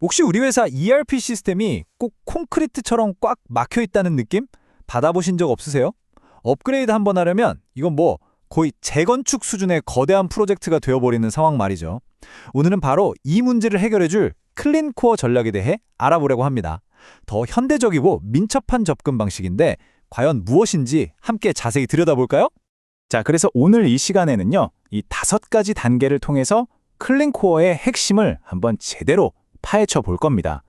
혹시 우리 회사 ERP 시스템이 꼭 콘크리트처럼 꽉 막혀 있다는 느낌? 받아보신 적 없으세요? 업그레이드 한번 하려면 이건 뭐 거의 재건축 수준의 거대한 프로젝트가 되어버리는 상황 말이죠. 오늘은 바로 이 문제를 해결해줄 클린코어 전략에 대해 알아보려고 합니다. 더 현대적이고 민첩한 접근 방식인데 과연 무엇인지 함께 자세히 들여다볼까요? 자, 그래서 오늘 이 시간에는요, 이 5가지 단계를 통해서 클린코어의 핵심을 한번 제대로 파헤쳐 볼 겁니다.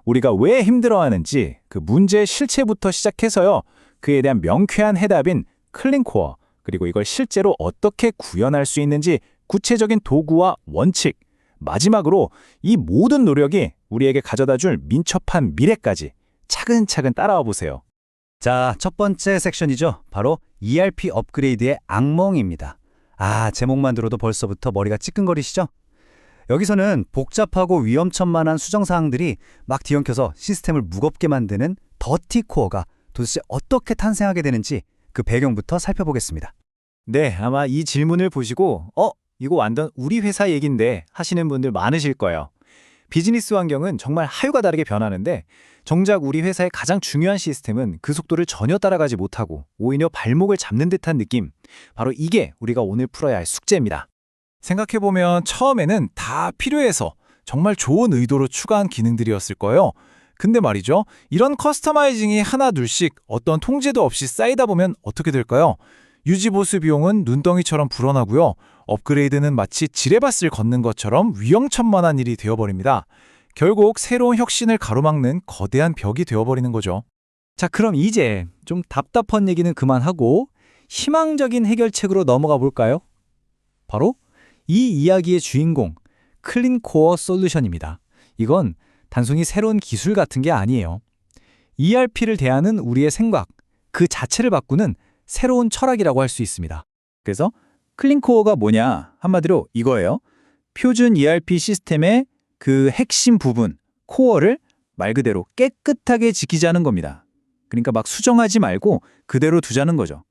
우리가 왜 힘들어하는지 그 문제의 실체부터 시작해서요, 그에 대한 명쾌한 해답인 클린코어, 그리고 이걸 실제로 어떻게 구현할 수 있는지 구체적인 도구와 원칙, 마지막으로 이 모든 노력이 우리에게 가져다줄 민첩한 미래까지 차근차근 따라와 보세요. 자, 첫 번째 섹션이죠. 바로 ERP 업그레이드의 악몽입니다. 제목만 들어도 벌써부터 머리가 찌끈거리시죠? 여기서는 복잡하고 위험천만한 수정사항들이 막 뒤엉켜서 시스템을 무겁게 만드는 더티 코어가 도대체 어떻게 탄생하게 되는지 그 배경부터 살펴보겠습니다. 네, 아마 이 질문을 보시고 이거 완전 우리 회사 얘긴데 하시는 분들 많으실 거예요. 비즈니스 환경은 정말 하루가 다르게 변하는데 정작 우리 회사의 가장 중요한 시스템은 그 속도를 전혀 따라가지 못하고 오히려 발목을 잡는 듯한 느낌. 바로 이게 우리가 오늘 풀어야 할 숙제입니다. 생각해보면 처음에는 다 필요해서 정말 좋은 의도로 추가한 기능들이었을 거예요. 근데 말이죠. 이런 커스터마이징이 하나 둘씩 어떤 통제도 없이 쌓이다 보면 어떻게 될까요? 유지보수 비용은 눈덩이처럼 불어나고요. 업그레이드는 마치 지뢰밭을 걷는 것처럼 위험천만한 일이 되어버립니다. 결국 새로운 혁신을 가로막는 거대한 벽이 되어버리는 거죠. 자, 그럼 이제 좀 답답한 얘기는 그만하고 희망적인 해결책으로 넘어가 볼까요? 바로 이 이야기의 주인공, 클린코어 솔루션입니다. 이건 단순히 새로운 기술 같은 게 아니에요. ERP를 대하는 우리의 생각, 그 자체를 바꾸는 새로운 철학이라고 할 수 있습니다. 그래서 클린코어가 뭐냐? 한마디로 이거예요. 표준 ERP 시스템의 그 핵심 부분, 코어를 말 그대로 깨끗하게 지키자는 겁니다. 그러니까 막 수정하지 말고 그대로 두자는 거죠.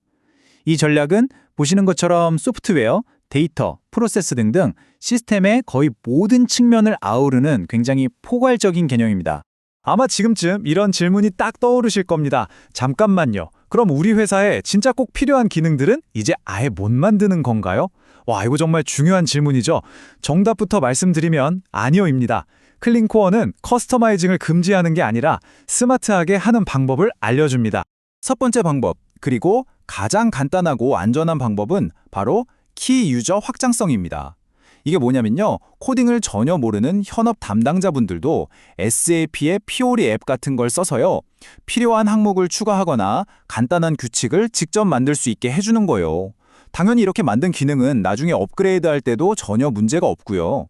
이 전략은 보시는 것처럼 소프트웨어, 데이터, 프로세스 등등 시스템의 거의 모든 측면을 아우르는 굉장히 포괄적인 개념입니다. 아마 지금쯤 이런 질문이 딱 떠오르실 겁니다. 잠깐만요. 그럼 우리 회사에 진짜 꼭 필요한 기능들은 이제 아예 못 만드는 건가요? 와, 이거 정말 중요한 질문이죠. 정답부터 말씀드리면 아니요입니다. 클린코어는 커스터마이징을 금지하는 게 아니라 스마트하게 하는 방법을 알려줍니다. 첫 번째 방법, 그리고 가장 간단하고 안전한 방법은 바로 키 유저 확장성입니다. 이게 뭐냐면요, 코딩을 전혀 모르는 현업 담당자분들도 SAP의 피오리 앱 같은 걸 써서요, 필요한 항목을 추가하거나 간단한 규칙을 직접 만들 수 있게 해주는 거예요. 당연히 이렇게 만든 기능은 나중에 업그레이드할 때도 전혀 문제가 없고요.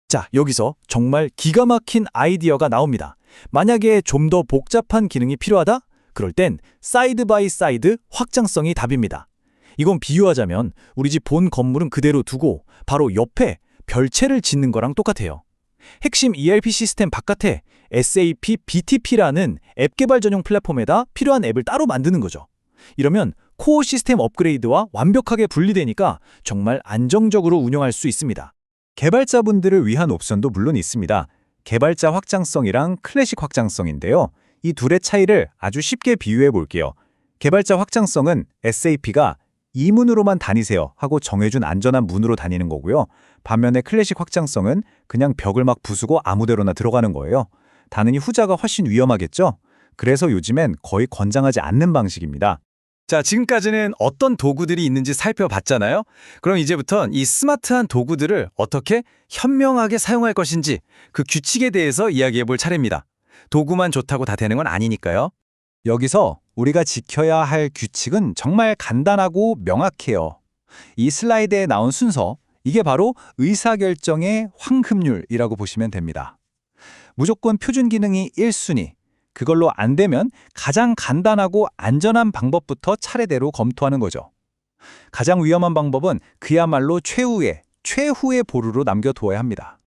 자, 여기서 정말 기가 막힌 아이디어가 나옵니다. 만약에 좀 더 복잡한 기능이 필요하다? 그럴 땐 사이드 바이 사이드 확장성이 답입니다. 이건 비유하자면 우리 집 본 건물은 그대로 두고 바로 옆에 별채를 짓는 거랑 똑같아요. 핵심 ERP 시스템 바깥에 SAP BTP라는 앱 개발 전용 플랫폼에다 필요한 앱을 따로 만드는 거죠. 이러면 코어 시스템 업그레이드와 완벽하게 분리되니까 정말 안정적으로 운영할 수 있습니다. 개발자분들을 위한 옵션도 물론 있습니다. 개발자 확장성이랑 클래식 확장성인데요. 이 둘의 차이를 아주 쉽게 비유해 볼게요. 개발자 확장성은 SAP가 이 문으로만 다니세요 하고 정해준 안전한 문으로 다니는 거고요. 반면에 클래식 확장성은 그냥 벽을 막 부수고 아무데로나 들어가는 거예요. 당연히 후자가 훨씬 위험하겠죠? 그래서 요즘엔 거의 권장하지 않는 방식입니다. 자, 지금까지는 어떤 도구들이 있는지 살펴봤잖아요. 그럼 이제부턴 이 스마트한 도구들을 어떻게 현명하게 사용할 것인지 그 규칙에 대해서 이야기해 볼 차례입니다. 도구만 좋다고 다 되는 건 아니니까요. 여기서 우리가 지켜야 할 규칙은 정말 간단하고 명확해요. 이 슬라이드에 나온 순서, 이게 바로 의사결정의 황금률이라고 보시면 됩니다. 무조건 표준 기능이 1순위, 그걸로 안 되면 가장 간단하고 안전한 방법부터 차례대로 검토하는 거죠. 가장 위험한 방법은 그야말로 최후의 보루로 남겨두어야 합니다.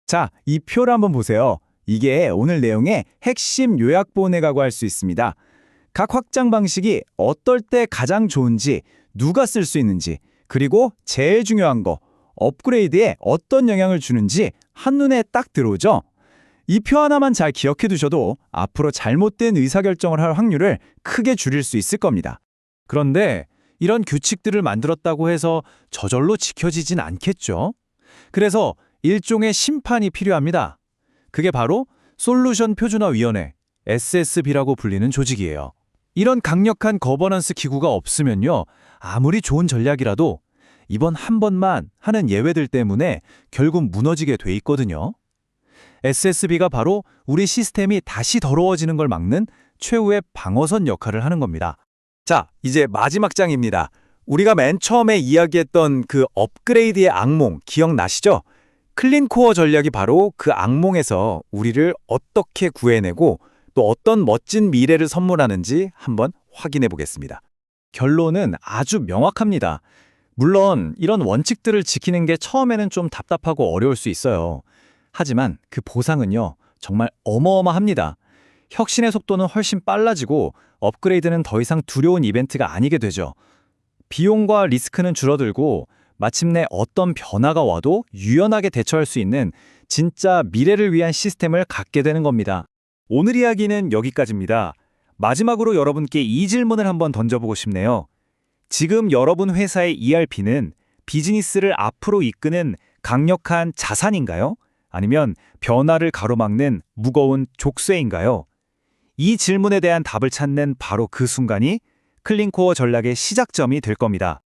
자, 이 표를 한번 보세요. 이게 오늘 내용의 핵심 요약본이라고 할 수 있습니다. 각 확장 방식이 어떨 때 가장 좋은지, 누가 쓸 수 있는지, 그리고 제일 중요한 거, 업그레이드에 어떤 영향을 주는지 한눈에 딱 들어오죠? 이 표 하나만 잘 기억해 두셔도 앞으로 잘못된 의사결정을 할 확률을 크게 줄일 수 있을 겁니다. 그런데 이런 규칙들을 만들었다고 해서 저절로 지켜지진 않겠죠? 그래서 일종의 심판이 필요합니다. 그게 바로 솔루션 표준화위원회, SSB라고 불리는 조직이에요. 이런 강력한 거버넌스 기구가 없으면요, 아무리 좋은 전략이라도 이번 한 번만 하는 예외들 때문에 결국 무너지게 돼 있거든요. SSB가 바로 우리 시스템이 다시 더러워지는 걸 막는 최후의 방어선 역할을 하는 겁니다. 자, 이제 마지막 장입니다. 우리가 맨 처음에 이야기했던 그 업그레이드의 악몽 기억나시죠? 클린코어 전략이 바로 그 악몽에서 우리를 어떻게 구해내고 또 어떤 멋진 미래를 선물하는지 한번 확인해 보겠습니다. 결론은 아주 명확합니다. 물론 이런 원칙들을 지키는 게 처음에는 좀 답답하고 어려울 수 있어요. 하지만 그 보상은요, 정말 어마어마합니다. 혁신의 속도는 훨씬 빨라지고 업그레이드는 더 이상 두려운 이벤트가 아니게 되죠. 비용과 리스크는 줄어들고 마침내 어떤 변화가 와도 유연하게 대처할 수 있는 진짜 미래를 위한 시스템을 갖게 되는 겁니다. 오늘 이야기는 여기까지입니다. 마지막으로 여러분께 이 질문을 한번 던져보고 싶네요. 지금 여러분 회사의 ERP는 비즈니스를 앞으로 이끄는 강력한 자산인가요? 아니면 변화를 가로막는 무거운 족쇄인가요? 이 질문에 대한 답을 찾는 바로 그 순간이 클린코어 전략의 시작점이 될 겁니다.